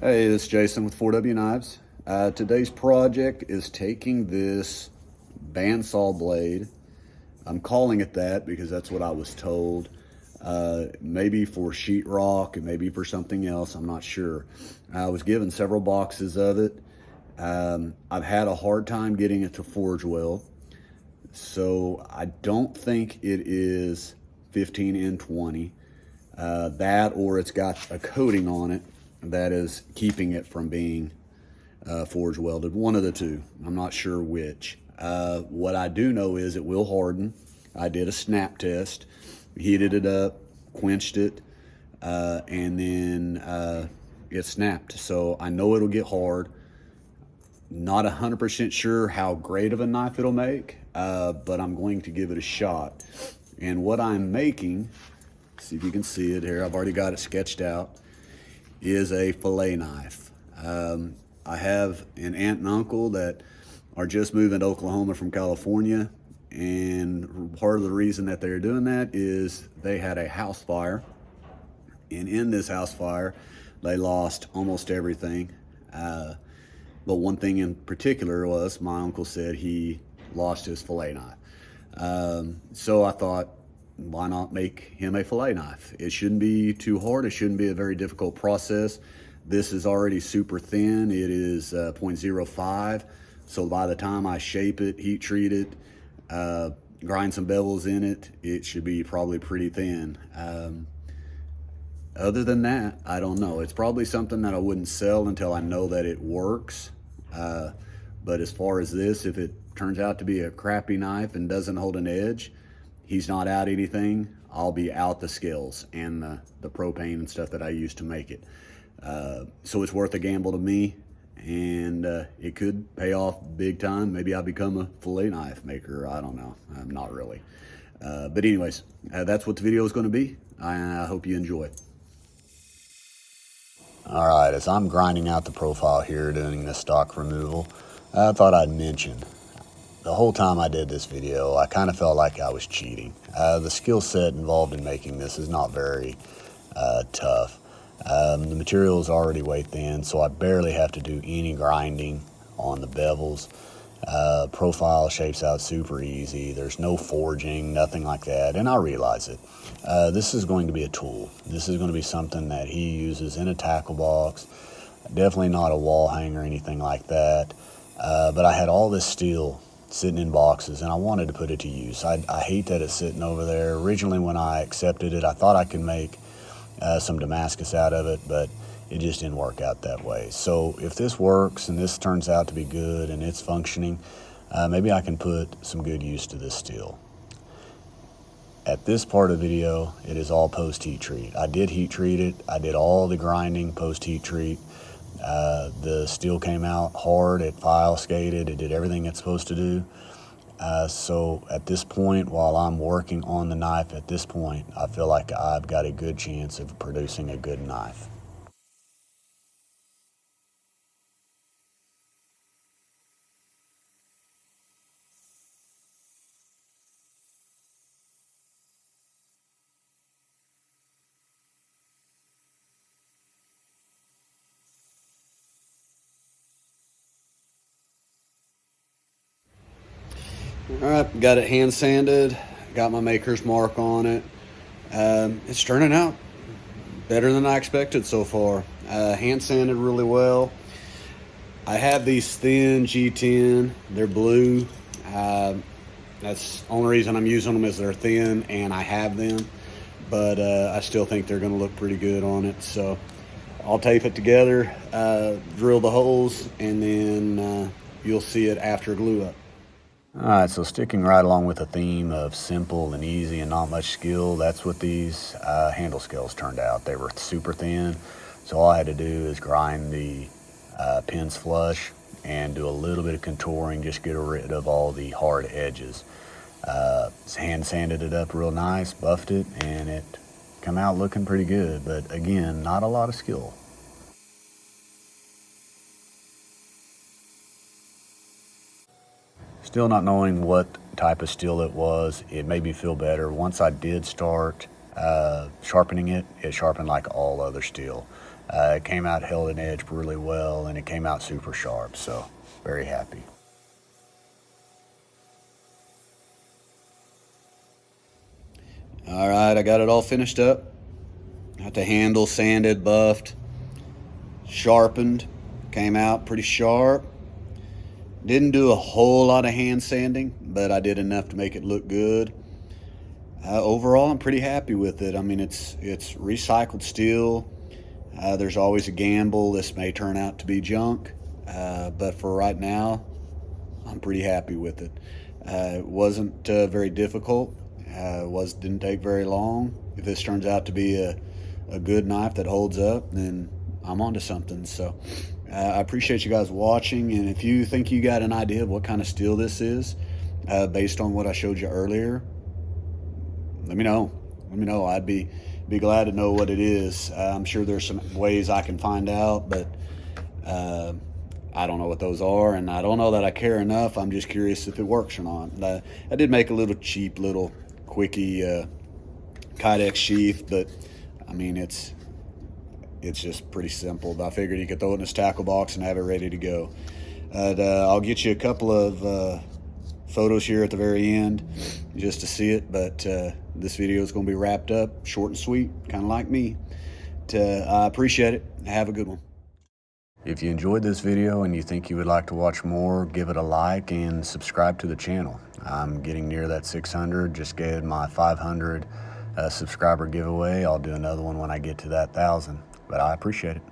Hey, this is Jason with 4W Knives. Today's project is taking this bandsaw blade. I'm calling it that because that's what I was told. Maybe for sheetrock and maybe for something else, I'm not sure. I was given several boxes of it. I've had a hard time getting it to forge well. So I don't think it is 15N20. That or it's got a coating on it that is keeping it from being forge welded. One of the two. I'm not sure which. What I do know is it will harden. I did a snap test, heated it up, quenched it, and then it snapped. So I know it'll get hard. Not 100% sure how great of a knife it'll make, but I'm going to give it a shot. And what I'm making, see if you can see it here, I've already got it sketched out, is a fillet knife. I have an aunt and uncle that are just moving to Oklahoma from California, and part of the reason that they're doing that is they had a house fire, and in this house fire they lost almost everything. But one thing in particular was my uncle said he lost his fillet knife. So I thought, why not make him a fillet knife? It shouldn't be too hard. It shouldn't be a very difficult process. This is already super thin. It is 0.05. So by the time I shape it, heat treat it, grind some bevels in it, it should be probably pretty thin. Other than that, I don't know. It's probably something that I wouldn't sell until I know that it works. But as far as this, if it turns out to be a crappy knife and doesn't hold an edge, he's not out anything, I'll be out the skills and the propane and stuff that I use to make it. So it's worth a gamble to me, and it could pay off big time. Maybe I'll become a fillet knife maker. I don't know. I'm not really. But anyways, that's what the video is going to be. I hope you enjoy. All right, as I'm grinding out the profile here, doing the stock removal, I thought I'd mention, the whole time I did this video, I kind of felt like I was cheating. The skill set involved in making this is not very tough. The material is already way thin, so I barely have to do any grinding on the bevels. Profile shapes out super easy. There's no forging, nothing like that, and I realize it. This is going to be a tool. This is going to be something that he uses in a tackle box. Definitely not a wall hanger or anything like that. But I had all this steel sitting in boxes, and I wanted to put it to use. I hate that it's sitting over there. Originally, when I accepted it, I thought I could make some Damascus out of it, but it just didn't work out that way. So if this works and this turns out to be good and it's functioning, maybe I can put some good use to this steel. At this part of the video, it is all post-heat treat. I did heat treat it. I did all the grinding post-heat treat. The steel came out hard, it file skated, it did everything it's supposed to do. So at this point, while I'm working on the knife at this point, I feel like I've got a good chance of producing a good knife. All right, got it hand sanded, got my maker's mark on it. It's turning out better than I expected so far. Hand sanded really well. I have these thin G10, they're blue. That's the only reason I'm using them is they're thin and I have them, but I still think they're gonna look pretty good on it. So I'll tape it together, drill the holes, and then you'll see it after glue up. All right, so sticking right along with the theme of simple and easy and not much skill, that's what these handle scales turned out. They were super thin, so all I had to do is grind the pins flush and do a little bit of contouring, just get rid of all the hard edges. Hand sanded it up real nice, buffed it, and it come out looking pretty good, but again, not a lot of skill. Still not knowing what type of steel it was, it made me feel better. Once I did start Sharpening it sharpened like all other steel. It came out, held an edge really well, and it came out super sharp, so very happy. All right, I got it all finished up. Got the handle sanded, buffed, sharpened, came out pretty sharp. Didn't do a whole lot of hand sanding, but I did enough to make it look good. Overall, I'm pretty happy with it. I mean, it's recycled steel. There's always a gamble. This may turn out to be junk, but for right now, I'm pretty happy with it. It wasn't very difficult. Didn't take very long. If this turns out to be a good knife that holds up, then I'm onto something. So I appreciate you guys watching, and if you think you got an idea of what kind of steel this is, based on what I showed you earlier, let me know. I'd be glad to know what it is. I'm sure there's some ways I can find out, but I don't know what those are, and I don't know that I care enough. I'm just curious if it works or not. I did make a little cheap little quickie Kydex sheath, but I mean, it's just pretty simple. I figured you could throw it in this tackle box and have it ready to go. I'll get you a couple of photos here at the very end just to see it, but this video is going to be wrapped up short and sweet, kind of like me. I appreciate it. Have a good one. If you enjoyed this video and you think you would like to watch more, give it a like and subscribe to the channel. I'm getting near that 600, just gave my 500 subscriber giveaway. I'll do another one when I get to that 1,000, but I appreciate it.